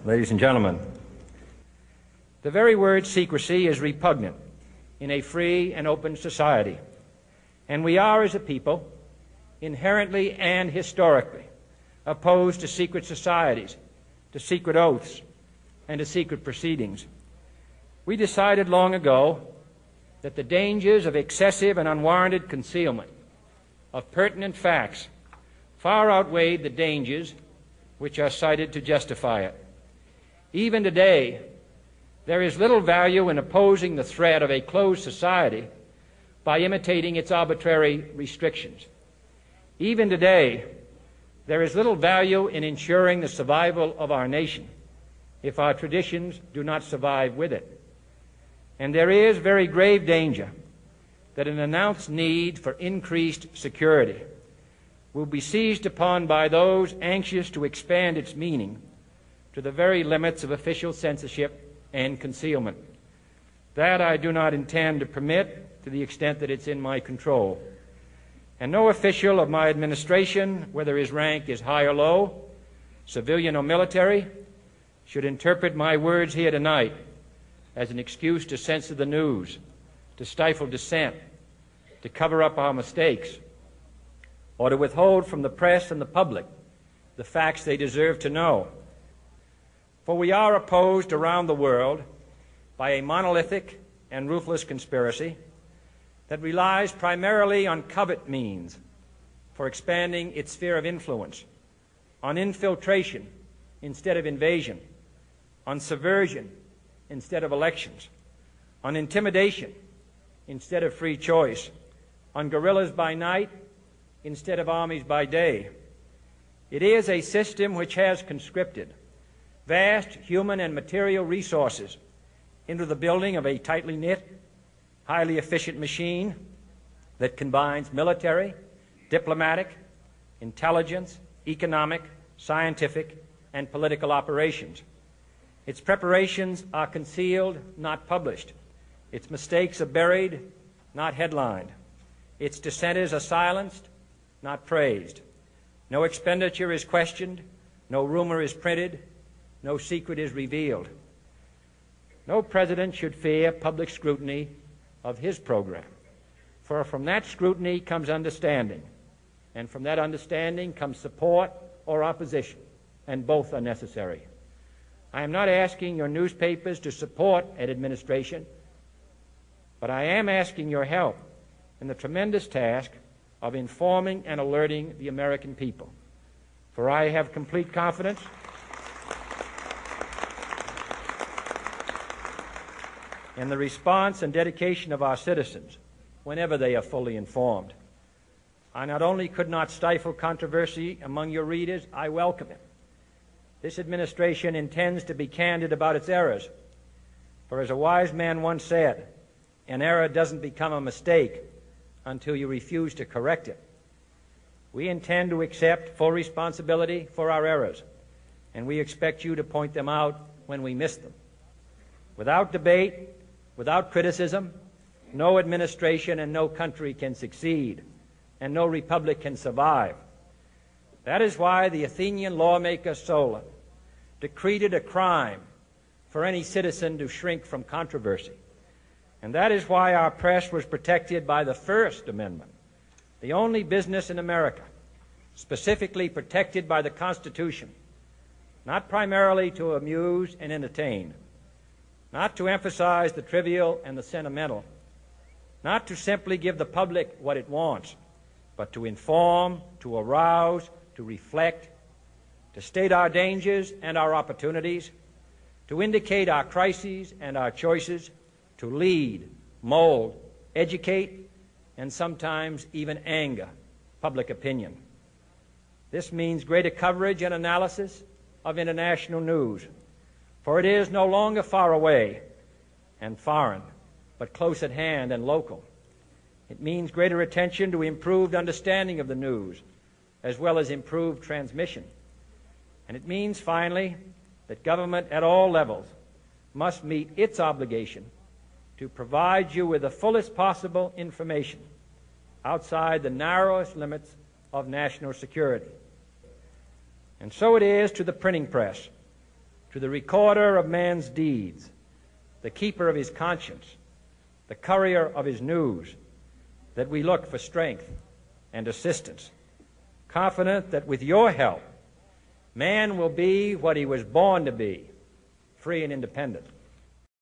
Ladies and gentlemen, the very word secrecy is repugnant in a free and open society, and we are, as a people, inherently and historically opposed to secret societies, to secret oaths, and to secret proceedings. We decided long ago that the dangers of excessive and unwarranted concealment of pertinent facts far outweighed the dangers which are cited to justify it. Even today, there is little value in opposing the threat of a closed society by imitating its arbitrary restrictions. Even today, there is little value in ensuring the survival of our nation if our traditions do not survive with it. And there is very grave danger that an announced need for increased security will be seized upon by those anxious to expand its meaning to the very limits of official censorship and concealment. That I do not intend to permit to the extent that it's in my control. And no official of my administration, whether his rank is high or low, civilian or military, should interpret my words here tonight as an excuse to censor the news, to stifle dissent, to cover up our mistakes, or to withhold from the press and the public the facts they deserve to know. For we are opposed around the world by a monolithic and ruthless conspiracy that relies primarily on covert means for expanding its sphere of influence, on infiltration instead of invasion, on subversion instead of elections, on intimidation instead of free choice, on guerrillas by night instead of armies by day. It is a system which has conscripted vast human and material resources into the building of a tightly knit, highly efficient machine that combines military, diplomatic, intelligence, economic, scientific, and political operations. Its preparations are concealed, not published. Its mistakes are buried, not headlined. Its dissenters are silenced, not praised. No expenditure is questioned, no rumor is printed, no secret is revealed. No president should fear public scrutiny of his program, for from that scrutiny comes understanding, and from that understanding comes support or opposition, and both are necessary. I am not asking your newspapers to support an administration, but I am asking your help in the tremendous task of informing and alerting the American people. For I have complete confidence in the response and dedication of our citizens whenever they are fully informed. I not only could not stifle controversy among your readers, I welcome it. This administration intends to be candid about its errors. For as a wise man once said, an error doesn't become a mistake until you refuse to correct it. We intend to accept full responsibility for our errors, and we expect you to point them out when we miss them. Without debate, without criticism, no administration and no country can succeed, and no republic can survive. That is why the Athenian lawmaker Solon decreed it a crime for any citizen to shrink from controversy. And that is why our press was protected by the First Amendment, the only business in America specifically protected by the Constitution, not primarily to amuse and entertain, not to emphasize the trivial and the sentimental, not to simply give the public what it wants, but to inform, to arouse, to reflect, to state our dangers and our opportunities, to indicate our crises and our choices, to lead, mold, educate, and sometimes even anger public opinion. This means greater coverage and analysis of international news, for it is no longer far away and foreign, but close at hand and local. It means greater attention to improved understanding of the news, as well as improved transmission. And it means, finally, that government at all levels must meet its obligation to provide you with the fullest possible information outside the narrowest limits of national security. And so it is to the printing press, to the recorder of man's deeds, the keeper of his conscience, the courier of his news, that we look for strength and assistance, confident that with your help, man will be what he was born to be, free and independent.